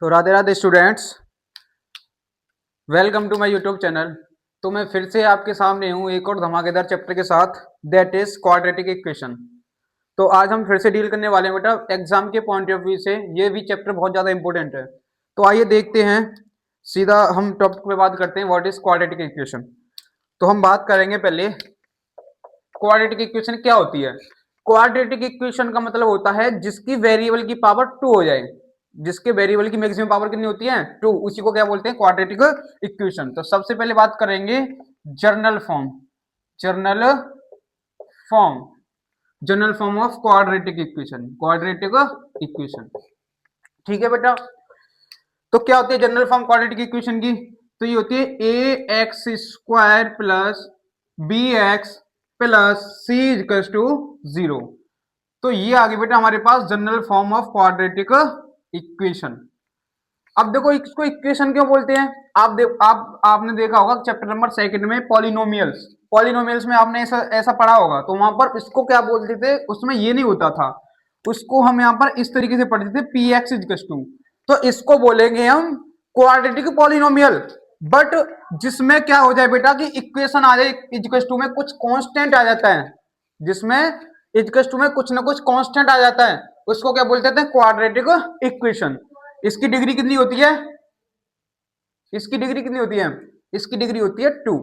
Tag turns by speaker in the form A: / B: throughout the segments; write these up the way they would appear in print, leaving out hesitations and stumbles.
A: तो Radhe Radhe students, welcome to my YouTube channel. तो मैं फिर से आपके सामने हूँ एक और धमाकेदार चैप्टर के साथ, दैट इज क्वाड्रेटिक इक्वेशन। तो आज हम फिर से डील करने वाले हैं बेटा एग्जाम के पॉइंट ऑफ व्यू से। ये भी चैप्टर बहुत ज़्यादा इंपॉर्टेंट है। तो आइए देखते हैं, सीधा हम टॉपिक पे बात करते हैं, व्हाट इज क्वाड्रेटिक इक्वेशन। तो हम बात करेंगे पहले क्वाड्रेटिक इक्वेशन क्या होती है। क्वाड्रेटिक इक्वेशन का मतलब होता है जिसकी वेरिएबल की पावर 2 हो जाए, जिसके वेरिएबल की मैक्सिमम पावर कितनी होती है 2, उसी को क्या बोलते हैं क्वाड्रेटिक इक्वेशन। तो सबसे पहले बात करेंगे journal form, journal form general form of quadratic equation, quadratic equation. ठीक है बेटा। तो क्या होती है जनरल फॉर्म क्वाड्रेटिक इक्वेशन की? तो ये होती है a x square plus b x plus c equals to 0। तो ये आ गई बेटा हमारे पास general form of quadratic equation. अब देखो इसको इक्वेशन क्यों बोलते हैं? आपने देखा होगा चैप्टर नंबर 2 में पॉलिनोमियल्स, पॉलिनोमियल्स में आपने ऐसा ऐसा पढ़ा होगा। तो वहां पर इसको क्या बोलते थे, उसमें ये नहीं होता था, उसको हम यहाँ पर इस तरीके से पढ़ते थे पी एक्स इक्वल्स टू। तो इसको बोलेंगे हम क्वाड्रेटिक पॉलिनोमियल। बट जिसमें क्या हो जाए बेटा कि इक्वेशन आ जाए इक्वल्स टू में कुछ कांस्टेंट आ जाता है, जिसमें इक्वल्स टू में कुछ ना कुछ कांस्टेंट आ जाता है, उसको क्या बोलते थे क्वाड्रेटिक इक्वेशन। इसकी डिग्री कितनी होती है? इसकी डिग्री कितनी होती है? इसकी डिग्री होती है 2।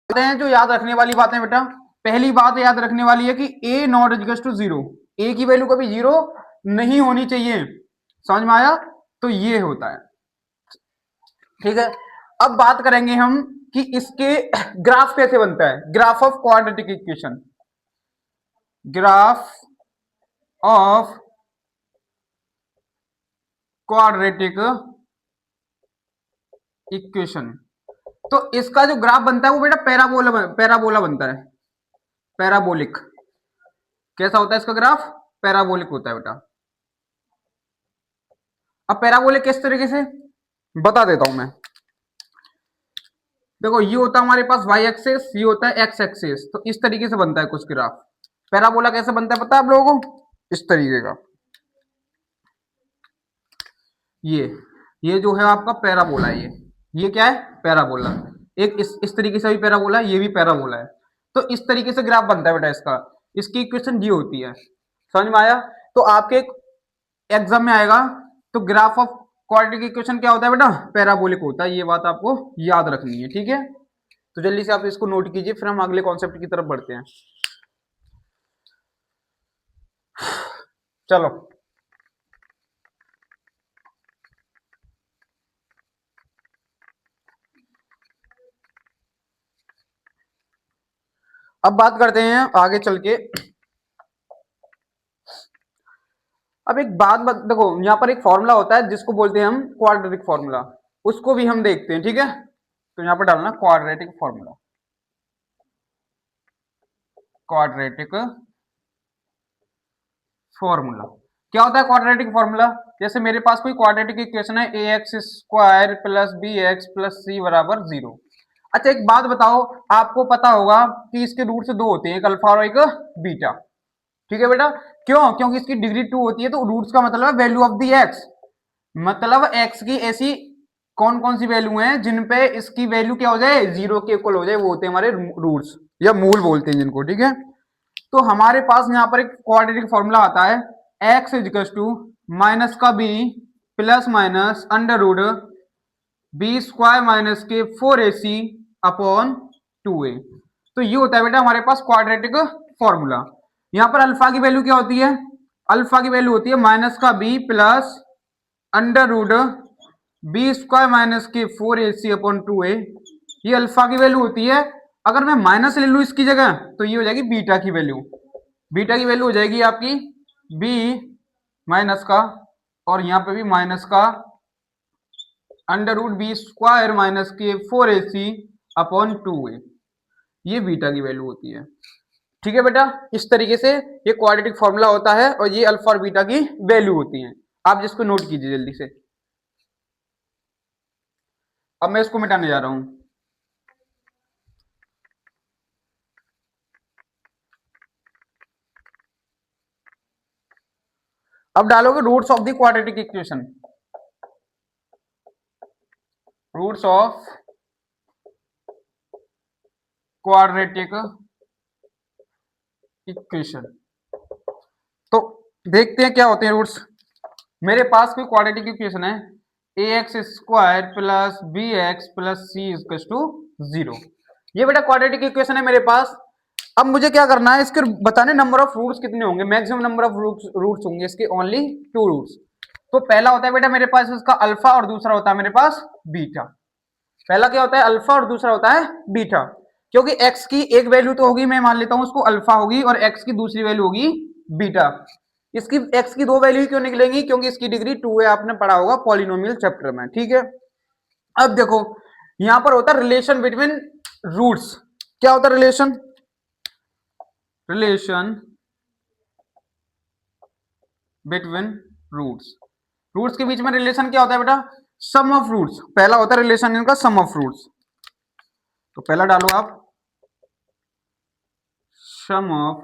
A: जो याद रखने वाली बातें बेटा, पहली बात याद रखने वाली है कि ए नॉट इक्वल टू 0, ए की वैल्यू कभी 0 नहीं होनी चाहिए। समझ में आया? तो ये होता है। ठीक है। अब बात करेंगे हम कि इसके ग्राफ कैसे बनता है, graph of quadratic equation, graph of quadratic equation. तो इसका जो ग्राफ बनता है वो बेटा पैराबोला बनता है, पैराबोलिक। कैसा होता है इसका ग्राफ? पैराबोलिक होता है बेटा। अब पैराबोलिक किस तरीके से बता देता हूं मैं। देखो ये होता है हमारे पास वाई एक्सेस, ये होता है एक्स एक्सेस। तो इस तरीके से बनता है कुछ ग्राफ। पैराबोला कैसे बनता है पता है आप लोगों को? इस तरीके का, ये जो है आपका पैराबोला है। ये क्या है? पैराबोला। एक इस तरीके से भी पैराबोला है, ये भी पैराबोला है। तो इस तरीके से ग्राफ बनता है बेटा इसका। इसकी इक्वेशन ये होती है। समझ में आया? तो आपके एग्जाम में आएगा तो ग्राफ ऑफ क्वाड्रेटिक इक्वेशन क्या होता है बेटा? पैराबोलिक होता है। ये बात आपको याद रखनी है। ठीक है। तो जल्दी से आप इसको नोट कीजिए, फिर हम अगले कॉन्सेप्ट की तरफ बढ़ते हैं। चलो अब बात करते हैं आगे चल के। अब एक बात देखो, यहाँ पर एक फॉर्मूला होता है जिसको बोलते हैं हम क्वाड्रेटिक फॉर्मूला, उसको भी हम देखते हैं। ठीक है। तो यहाँ पर डालना क्वाड्रेटिक फॉर्मूला, क्वाड्रेटिक फॉर्मूला। क्या होता है क्वाड्रेटिक फॉर्मूला? जैसे मेरे पास कोई क्वाड्रेटिक इक्वेशन है a x square plus b x plus c बराबर 0। अच्छा एक बात बताओ, आपको पता होगा कि इसके रूट से दो होते हैं, एक अल्फा और एक बीटा। ठीक है बेटा। क्यों? क्योंकि इसकी डिग्री 2 होती है। तो रूट्स का मतलब है वैल्यू ऑफ दी एक्स, मतलब एक्स की ऐसी कौन कौन सी वैल्यू हैं जिन पे इसकी वैल्यू क्या हो जाए 0 के इक्वल हो जाए, वो होते हैं हमारे रूट्स या मूल बोलते हैं जिनको। ठीक है। तो हमारे पास यहाँ पर एक क्वाड्रेटिक फॉर्मूला आता है, एक्स इजिकल्स टू माइनस का B plus minus under root B square minus के 4ac अपॉन 2a। तो ये होता है बेटा हमारे पास क्वाड्रेटिक फॉर्मूला। यहाँ पर अल्फा की वैल्यू क्या होती है? अल्फा की वैल्यू होती है माइनस का B plus under root B square minus के 4ac अपॉन 2a। ये अल्फा की वैल्यू होती है। अगर मैं माइनस ले लू इसकी जगह तो ये हो जाएगी बीटा की वैल्यू। बीटा की वैल्यू हो जाएगी आपकी बी माइनस का, और यहाँ पे भी माइनस का under root B square minus के 4ac अपॉन 2a। ये बीटा की वैल्यू होती है। ठीक है बेटा। इस तरीके से ये क्वाड्रेटिक फॉर्मूला होता है और ये अल्फा और बीटा की वैल्यू होती है। आप जिसको नोट कीजिए जल्दी से। अब मैं इसको मिटाने जा रहा हूं। अब डालोगे roots of the quadratic equation, roots of quadratic equation. तो देखते हैं क्या होते हैं रूट्स। मेरे पास कोई क्वाड्रेटिक इक्वेशन है, a x square plus b x plus c equal to 0। ये बेटा क्वाड्रेटिक इक्वेशन है मेरे पास। अब मुझे क्या करना है, इसके बताने नंबर ऑफ रूट्स कितने होंगे, मैक्सिमम नंबर ऑफ रूट्स होंगे इसके ओनली 2 रूट्स। तो पहला होता है बेटा मेरे पास इसका अल्फा और दूसरा होता है मेरे पास बीटा। पहला क्या होता है अल्फा और दूसरा होता है बीटा, क्योंकि x की एक वैल्यू तो होगी, मैं मान लेता हूं उसको अल्फा होगी, और x की दूसरी वैल्यू होगी बीटा। इसकी x की दो वैल्यू क्यों निकलेंगी, क्योंकि इसकी डिग्री 2 है, आपने पढ़ा होगा पॉलिनोमियल चैप्टर में, ठीक है। अब देखो यहां पर होता है रिलेशन बिटवीन रूट्स। क्या होता है relation, relation between roots. Roots के बीच में रिलेशन क्या होता है बेटा, सम ऑफ रूट्स। पहला होता है रिलेशन इनका सम ऑफ रूट्स। तो पहला डालो आप sum of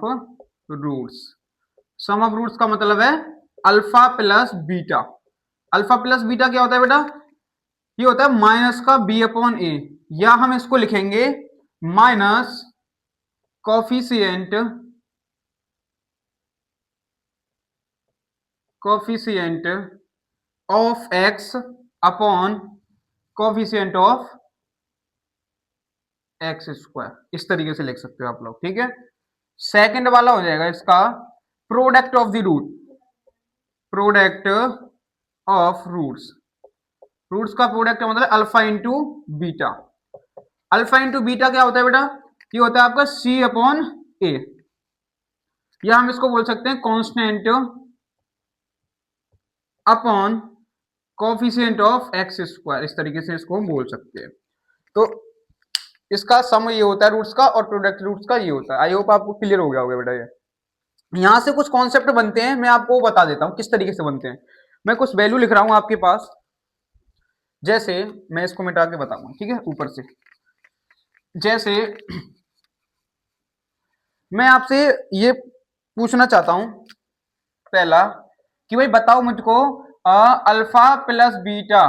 A: roots. Sum of roots का मतलब है alpha plus beta. Alpha plus beta क्या होता है बेटा, ये होता है माइनस का बी अपॉन ए, या हम इसको लिखेंगे minus coefficient coefficient of x upon coefficient of x square, इस तरीके से लिख सकते हो आप लोग, ठीक है। सेकंड वाला हो जाएगा इसका product of the root, product of roots. Roots का प्रोडक्ट का मतलब alpha into beta. Alpha into beta क्या होता है बेटा, ये होता है आपका सी अपॉन ए, या हम इसको बोल सकते हैं constant upon coefficient of x square, इस तरीके से इसको हम बोल सकते हैं। तो इसका सम ये होता है रूट्स का, और प्रोडक्ट रूट्स का ये होता है। आई होप आपको क्लियर हो गया होगा बेटा। ये यहां से कुछ कॉन्सेप्ट बनते हैं, मैं आपको बता देता हूं किस तरीके से बनते हैं। मैं कुछ वैल्यू लिख रहा हूं आपके पास, जैसे मैं इसको मिटा के बताऊंगा, ठीक है, ऊपर से। जैसे मैं आपसे ये पूछना चाहता हूं पहला कि भाई बताओ मुझको alpha plus beta,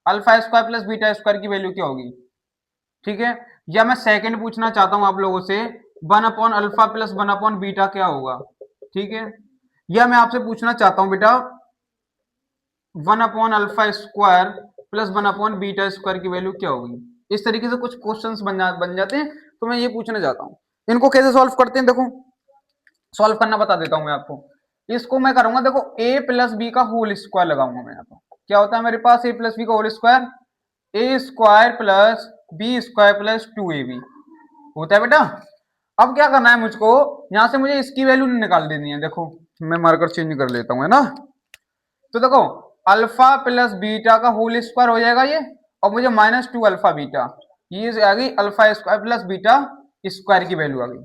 A: alpha square plus beta square की वैल्यू क्या होगी, ठीक है। या मैं सेकंड पूछना चाहता हूं आप लोगों से 1 upon alpha plus 1 upon beta क्या होगा, ठीक है। या मैं आपसे पूछना चाहता हूं बेटा 1 upon alpha square plus 1 upon beta square की वैल्यू क्या होगी। इस तरीके से कुछ क्वेश्चंस बन जाते हैं। तो मैं ये पूछना चाहता हूं इनको कैसे सॉल्व करते हैं। देखो सॉल्व करना बता देता हूं मैं आपको। इसको मैं करूंगा, देखो a प्लस बी का होल स्क्वायर लगाऊंगा मैं यहाँ पर। क्या होता है मेरे पास a प्लस बी का whole square, a square plus b square plus 2ab होता है बेटा। अब क्या करना है मुझको, यहां से मुझे इसकी वैल्यू निकाल देनी है। देखो मैं मार्कर चेंज कर लेता हूं, है ना। तो देखो अल्फा प्लस बीटा का होल स्क्वायर हो जाएगा ये, और मुझे -2 अल्फा बीटा, ये आ गई alpha square plus beta square की वैल्यू आ गई।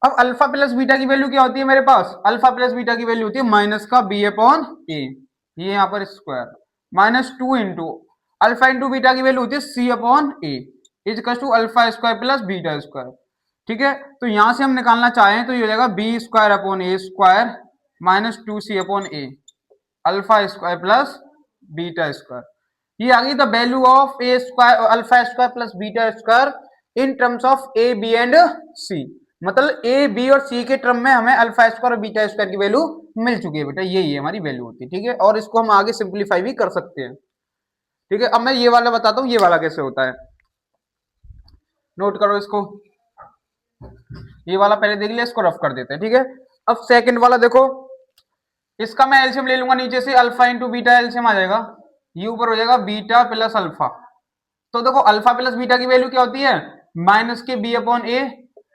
A: अब अल्फा प्लस बीटा की वैल्यू क्या होती है मेरे पास, अल्फा प्लस बीटा की वैल्यू होती है माइनस का बी अपॉन ए, ये यहाँ पर square, -2 into alpha into beta की वैल्यू होती है c upon a equal to alpha square plus beta square, ठीक है। तो यहां से हम निकालना चाहें तो ये हो जाएगा B square upon A square -2c upon A alpha square plus beta square. ये आ गई the value of A square alpha square plus beta square in terms of A B and C. मतलब ए बी और C के term में हमें alpha square और beta square की वैल्यू मिल चुकी है बेटा, यही है हमारी वैल्यू होती है, ठीक है। और इसको हम आगे सिंप्लीफाई भी कर सकते हैं, ठीक है। अब मैं ये वाला बताता हूँ ये वाला कैसे होता है, नोट करो इसको। ये वाला पहले देख लिया, इसको रफ कर देते हैं, ठीक है। अब सेकंड वाला देखो, इसका मैं एलसीएम ले लूंगा नीचे से, अल्फा इंटू बीटा एलसीएम आ जाएगा, ये ऊपर हो जाएगा बीटा प्लस अल्फा। तो देखो अल्फा प्लस बीटा की वैल्यू क्या होती है, माइनस के बी अपॉन ए,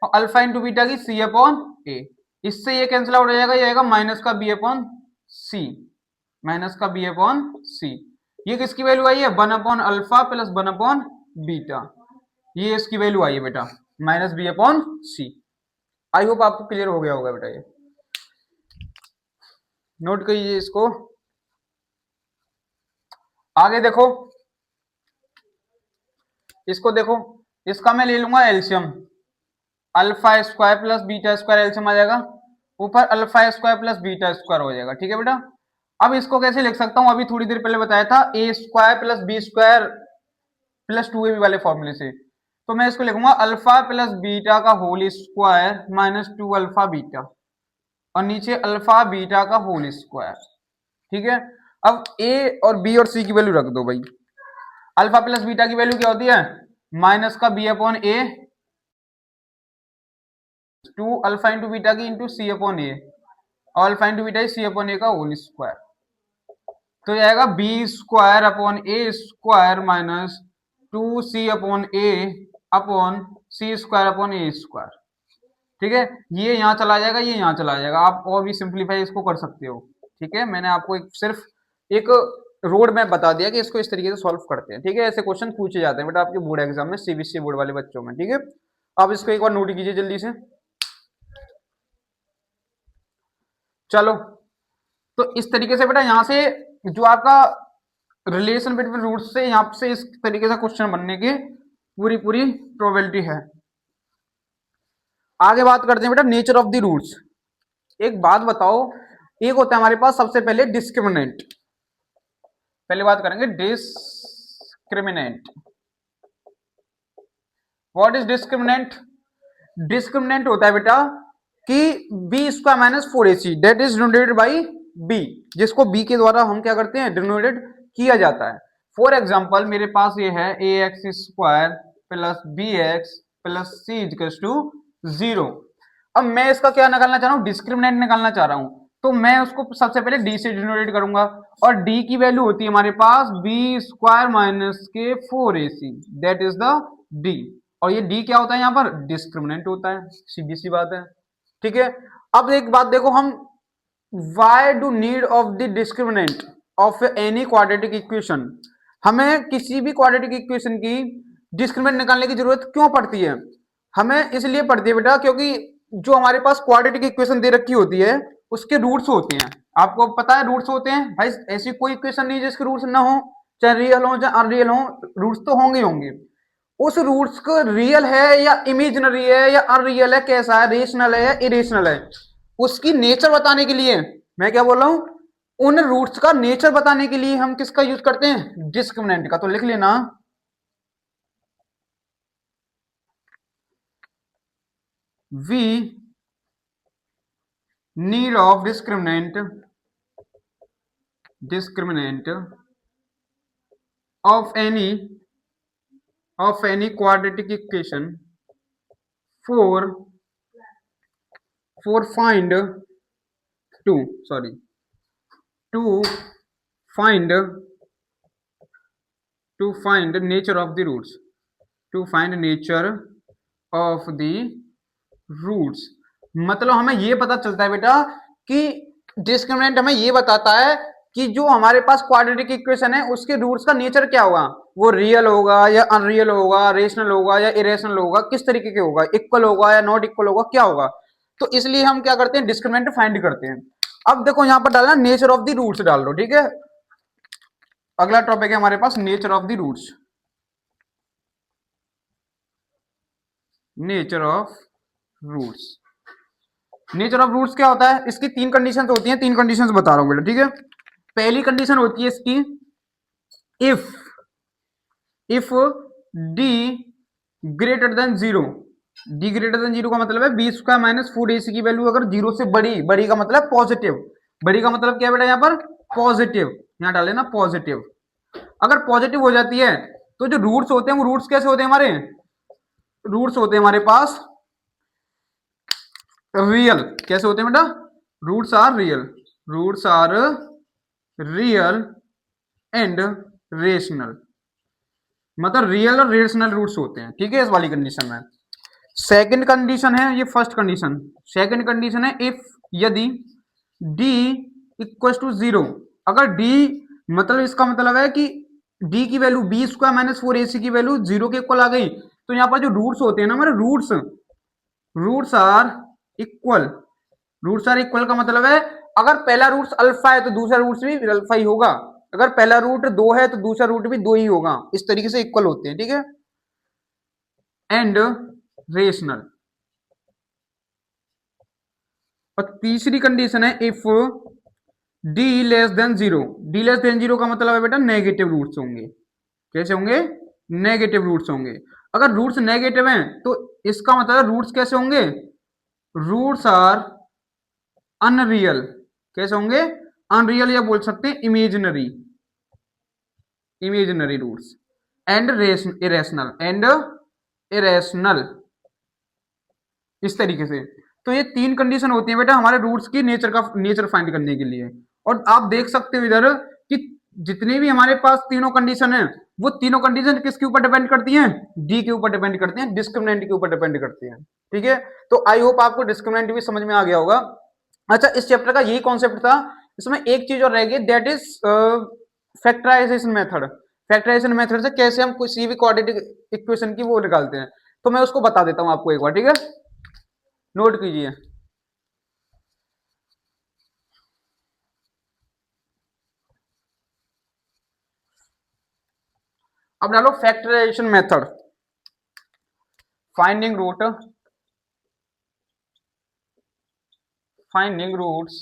A: और अल्फा इंटू बीटा की सी अपॉन ए। इससे ये कैंसिल आउट हो जाएगा, ये आएगा माइनस का बी अपॉन सी, माइनस का बी अपॉन सी। ये किसकी वैल्यू आई है, 1 upon alpha plus 1 upon beta, ये इसकी वैल्यू आई है बेटा minus B upon C. I hope आपको क्लियर हो गया होगा बेटा, ये नोट करिए इसको। आगे देखो, इसको देखो, इसका मैं ले लूंगा LCM, alpha square plus beta square LCM आ जाएगा, ऊपर alpha square plus beta square हो जाएगा, ठीक है बेटा। अब इसको कैसे लिख सकता हूं, अभी थोड़ी देर पहले बताया था a square plus b square plus 2ab वाले फॉर्मूले से। तो मैं इसको लिखूंगा अल्फा प्लस बीटा का whole square minus 2 alpha beta, और नीचे अल्फा बीटा का होल स्क्वायर। ठीक है, अब ए और बी और सी की वैल्यू रख दो भाई। अल्फा प्लस बीटा की वैल्यू क्या होती है, माइनस का बी अपॉन ए, 2 अल्फा इंटू बीटा की इंटू सी अपॉन ए, और अल्फा इंटू बीटा सी अपॉन ए का होल स्क्वायर। तो जाएगा B square upon A square minus 2c upon A upon C square upon A square. ठीक है, ये यहाँ चला जाएगा, ये यहाँ चला जाएगा, आप और भी सिंप्लीफाई इसको कर सकते हो। ठीक है, मैंने आपको सिर्फ एक रोड मैप बता दिया कि इसको इस तरीके से सॉल्व करते हैं। ठीक है, ऐसे क्वेश्चन पूछे जाते हैं बेटा आपके बोर्ड एग्जाम में, सीबीएसई बोर्ड वाले बच्चों में। ठीक है, आप इसको एक बार नोट कीजिए जल्दी से। चलो, तो इस तरीके से बेटा यहाँ से जो आपका रिलेशन बिटवीन रूट्स से यहाँ से इस तरीके से क्वेश्चन बनने की पूरी पूरी प्रोबेबिलिटी है। आगे बात करते हैं बेटा नेचर ऑफ द रूट्स। एक बात बताओ, एक होता है हमारे पास सबसे पहले डिस्क्रिमिनेंट। पहले बात करेंगे discriminant. What is discriminant? Discriminant होता है बेटा कि B square minus 4ac that is denoted by B, जिसको बी के द्वारा हम क्या करते हैं, डिनोटेड किया जाता है। फॉर एग्जाम्पल मेरे पास ये है a x square plus b x plus c equals to 0। अब मैं इसका क्या निकालना चाह रहा हूँ, डिस्क्रिमिनेंट निकालना चाह रहा हूं। तो मैं उसको सबसे पहले डी से डिनोटेट करूंगा, और डी की वैल्यू होती है हमारे पास बी स्क्वायर माइनस के 4ac that is the D. और ये डी क्या होता है, यहाँ पर डिस्क्रिमिनेंट होता है, सीधी सी बात है। ठीक है, अब एक बात देखो, हम why do need of the discriminant of any quadratic equation, हमें किसी भी क्वाड्रेटिक इक्वेशन की डिस्क्रिमिनेंट निकालने की जरूरत क्यों पड़ती है? हमें इसलिए पड़ती है बेटा क्योंकि जो हमारे पास क्वाड्रेटिक इक्वेशन दे रखी होती है उसके रूट्स होते हैं। आपको पता है रूट्स होते हैं भाई, ऐसी कोई इक्वेशन नहीं जिसके रूट्स ना हो, चाहे रियल हो चाहे अनरियल हो, रूट्स तो होंगे होंगे। उस रूट्स को रियल है या इमेजिनरी है या अनरियल है, कैसा है, रेशनल है या इरेशनल है, उसकी नेचर बताने के लिए, मैं क्या बोल रहा हूं, उन रूट्स का नेचर बताने के लिए हम किसका यूज करते हैं, डिस्क्रिमिनेंट का। तो लिख लेना we need of discriminant of any quadratic equation for find to find nature of the roots, to find nature of the roots। मतलब हमें ये पता चलता है बेटा कि डिस्क्रिमिनेंट हमें ये बताता है कि जो हमारे पास क्वाड्रेटिक इक्वेशन है उसके रूट्स का नेचर क्या होगा, वो रियल होगा या अनरियल होगा, रेशनल होगा या इरेशनल होगा, किस तरीके के होगा, इक्वल होगा या नॉट इक्वल होगा, क्या होगा। तो इसलिए हम क्या करते हैं, डिस्क्रिमिनेंट फाइंड करते हैं। अब देखो यहां पर डालना नेचर ऑफ द रूट्स डाल दो। ठीक है, अगला टॉपिक है हमारे पास nature of the roots. Nature of roots, nature of roots क्या होता है, इसकी तीन कंडीशंस होती हैं, तीन कंडीशंस बता रहा हूं बेटा। ठीक है, पहली कंडीशन होती है इसकी if D greater than 0। D greater than 0 का मतलब है बी स्क्वायर माइनस 4ac की वैल्यू अगर 0 से बड़ी, बड़ी का मतलब पॉजिटिव, बड़ी का मतलब क्या है बेटा, यहाँ पर पॉजिटिव, यहाँ डाले ना पॉजिटिव। अगर पॉजिटिव हो जाती है तो जो रूट्स होते हैं वो रूट्स कैसे होते हैं, हमारे रूट्स होते हैं हमारे पास रियल। कैसे होते हैं बेटा, roots are real and rational, मतलब रियल और रेशनल रूट्स होते हैं। ठीक है, इस वाली कंडीशन में। सेकंड कंडीशन है, ये फर्स्ट कंडीशन, सेकंड कंडीशन है इफ यदि d इक्वल टू 0। अगर d मतलब इसका मतलब है कि d की value B square minus 4ac की वैल्यू 0 के इक्वल आ गई, तो यहाँ पर जो रूट्स होते हैं ना हमारे roots are equal. Roots are equal का मतलब है अगर पहला रूट्स अल्फा है तो दूसरा रूट्स भी अल्फा ही होगा, अगर पहला रूट 2 है तो दूसरा रूट भी 2 ही होगा, इस तरीके से इक्वल होते हैं। ठीक है, एंड रेशनल। और तीसरी कंडीशन है if D less than zero. D less than zero का मतलब है बेटा नेगेटिव रूट्स होंगे। कैसे होंगे? नेगेटिव रूट्स होंगे। अगर रूट्स नेगेटिव हैं तो इसका मतलब रूट्स कैसे होंगे? Roots are unreal. कैसे होंगे? अनरियल, या बोल सकते हैं imaginary. Imaginary roots and irrational and irrational, इस तरीके से। तो ये तीन कंडीशन होती है बेटा हमारे रूट्स की नेचर फाइंड करने के लिए। और आप देख सकते हो इधर कि जितनी भी हमारे पास तीनों कंडीशन है वो तीनों कंडीशन किसके ऊपर डिपेंड करती हैं? डी के ऊपर डिपेंड करती हैं, डिस्क्रिमिनेंट के ऊपर डिपेंड करती हैं। ठीक है, तो आई होप आपको डिस्क्रिमिनेंट भी समझ में आ गया होगा। अच्छा, इस चैप्टर का यही कॉन्सेप्ट था। इसमें एक चीज और रह गई, that is factorization method. Factorization method से कैसे हम किसी भी क्वाड्रेटिक इक्वेशन की वो निकालते हैं, तो मैं उसको बता देता हूं आपको एक बार। ठीक है, नोट कीजिए। अब डालो factorization method, finding root, finding roots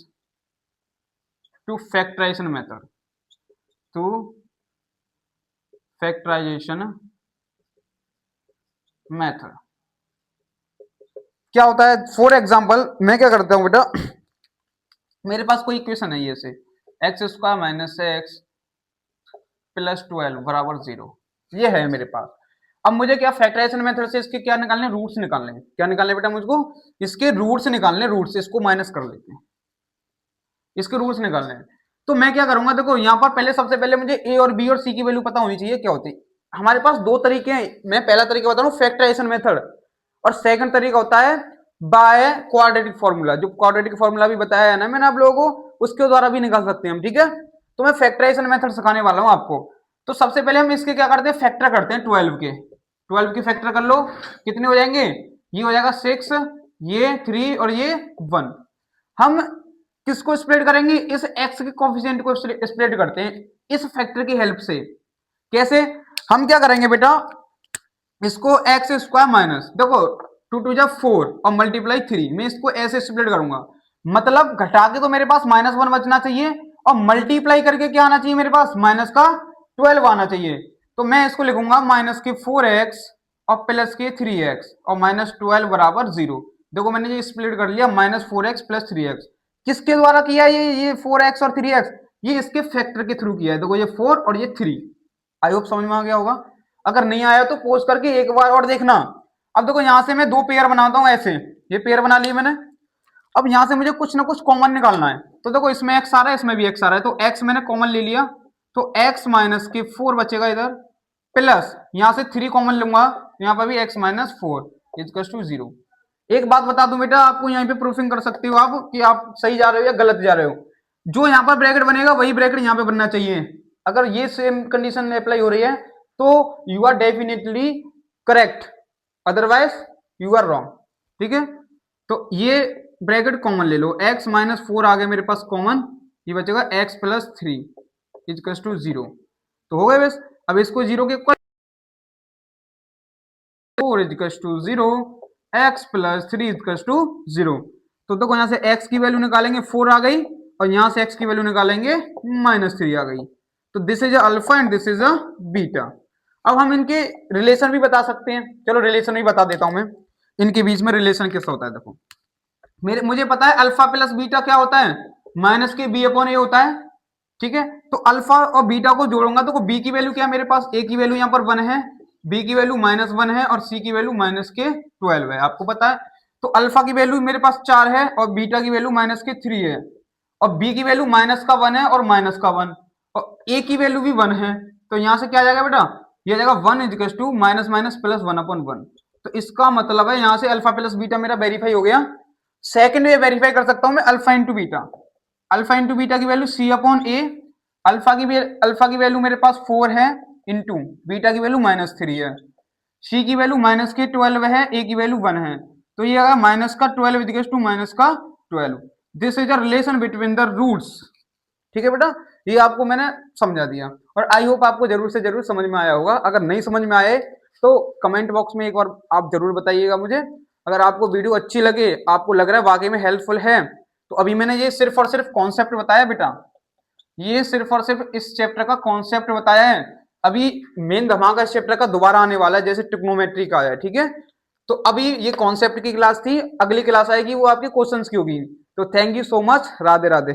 A: to factorization method, to factorization method. क्या होता है? फॉर एग्जाम्पल मैं क्या करता हूं बेटा, मेरे पास कोई इक्वेशन है ये से, x square minus x plus 12 बराबर 0, ये है मेरे पास। अब मुझे क्या फैक्टराइजेशन मेथड से इसके क्या निकालने? रूट्स निकालने। क्या निकालने बेटा मुझको? इसके रूट्स निकालने। रूट्स, इसको माइनस कर लेते हैं, इसके रूट्स निकालने हैं। तो मैं क्या करूंगा, देखो यहां पर पहले सबसे पहले मुझे ए और बी और सी की वैल्यू पता होनी चाहिए क्या होती है। हमारे पास दो तरीके हैं। मैं पहला तरीका बता रहा हूँ फैक्टराइजेशन मेथड, और सेकंड तरीका होता है बाय क्वाड्रेटिक फॉर्मूला। जो क्वाड्रेटिक फॉर्मूला भी बताया है ना मैंने आप लोगों को, उसके द्वारा भी निकाल सकते हैं हम। ठीक है, तो मैं फैक्टराइजेशन मेथड सिखाने वाला हूं आपको। तो सबसे पहले हम इसके क्या करते हैं? फैक्टर करते हैं 12 के। 12 के फैक्टर कर लो, कितने हो जाएंगे? ये हो जाएगा 6, ये 3 और ये 1। हम किसको स्प्लिट करेंगे? इस x के कोफिशिएंट को स्प्लिट करते हैं इस फैक्टर की हेल्प से। कैसे? हम क्या करेंगे बेटा, इसको एक्स स्क्वायर माइनस, देखो 2 टू जा 4 और मल्टीप्लाई 3, मैं इसको ऐसे स्प्लिट करूंगा। मतलब घटा के तो मेरे पास -1 बचना चाहिए, और मल्टीप्लाई करके क्या आना चाहिए मेरे पास? माइनस का 12 आना चाहिए। तो मैं इसको लिखूंगा माइनस के 4x और प्लस के 3x और -12 बराबर 0। देखो मैंने ये स्प्लिट कर लिया, -4x प्लस 3x। किसके द्वारा किया ये 4x और 3x? ये इसके फैक्टर के थ्रू किया है। देखो ये 4 और ये 3। आई होप समझ में आ गया होगा। अगर नहीं आया तो पोज करके एक बार और देखना। अब देखो यहां से मैं दो पेयर बनाता हूं ऐसे, ये पेयर बना लिए मैंने। अब यहां से मुझे कुछ ना कुछ कॉमन निकालना है। तो देखो इसमें एक्स आ रहा है, इसमें भी एक्स आ रहा है, तो एक्स मैंने कॉमन ले लिया, तो एक्स माइनस के 4 बचेगा इधर, प्लस यहां से 3 कॉमन लूंगा, यहां पर भी एक्स माइनस 4 इक्वल टू 0। एक बात बता दूं बेटा आपको, यहां पे प्रूफिंग कर सकते हो आप कि आप सही जा रहे हो या गलत जा रहे हो। जो यहां पर ब्रैकेट बनेगा वही ब्रैकेट यहां पे बनना चाहिए। अगर ये सेम कंडीशन अप्लाई हो रही है तो you are definitely correct, otherwise you are wrong. ठीक है, तो ये ब्रैकेट कॉमन ले लो, x माइनस 4 आ गया मेरे पास कॉमन, ये बचेगा x प्लस 3 इक्वल टू 0। तो हो गए बस। अब इसको 0 के equal, 4 equal to 0, x plus 3 equal to 0। तो देखो यहां से x की वैल्यू निकालेंगे 4 आ गई, और यहां से x की वैल्यू निकालेंगे -3 आ गई। तो this is alpha and this is a beta. अब हम इनके रिलेशन भी बता सकते हैं। चलो रिलेशन भी बता देता हूं मैं, इनके बीच में रिलेशन कैसा होता है। देखो मुझे पता है अल्फा प्लस बीटा क्या होता है, माइनस के बी अपॉन ए होता है। ठीक है, तो अल्फा और बीटा को जोड़ूंगा तो बी की वैल्यू क्या है मेरे पास? ए की वैल्यू यहाँ पर 1 है, बी की वैल्यू -1 है, और सी की वैल्यू माइनस के 12 है, आपको पता है। तो अल्फा की वैल्यू मेरे पास 4 है, और बीटा की वैल्यू माइनस के 3 है, और बी की वैल्यू माइनस का 1 है और माइनस का 1, और ए की वैल्यू भी 1 है। तो यहां से क्या आ जाएगा बेटा? ये जाएगा 1 is to minus minus plus 1/1। तो इसका मतलब है यहां से अल्फा प्लस बीटा मेरा वेरीफाई हो गया। सेकंड वे वेरीफाई कर सकता हूं मैं alpha into beta. Alpha into beta की value C upon A. Alpha की वैल्यू मेरे पास 4 है, इंटू बीटा की वैल्यू -3 है, सी की वैल्यू माइनस के 12 है, ए की वैल्यू 1 है। तो ये आएगा माइनस का 12 इक्वल टू माइनस का 12। This is a relation between the roots. ठीक है बेटा, ये आपको मैंने समझा दिया, और आई होप आपको जरूर से जरूर समझ में आया होगा। अगर नहीं समझ में आए तो कमेंट बॉक्स में एक बार आप जरूर बताइएगा मुझे। अगर आपको वीडियो अच्छी लगे, आपको लग रहा है वाकई में हेल्पफुल है, तो अभी मैंने ये सिर्फ और सिर्फ कॉन्सेप्ट बताया बेटा, ये सिर्फ और सिर्फ इस चैप्टर का कॉन्सेप्ट बताया है। अभी मेन धमाका इस चैप्टर का दोबारा आने वाला है, जैसे ट्रिग्नोमेट्री का है, ठीक है। तो अभी ये कॉन्सेप्ट की क्लास थी, अगली क्लास आएगी वो आपके क्वेश्चंस की होगी। तो thank you so much, Radhe Radhe.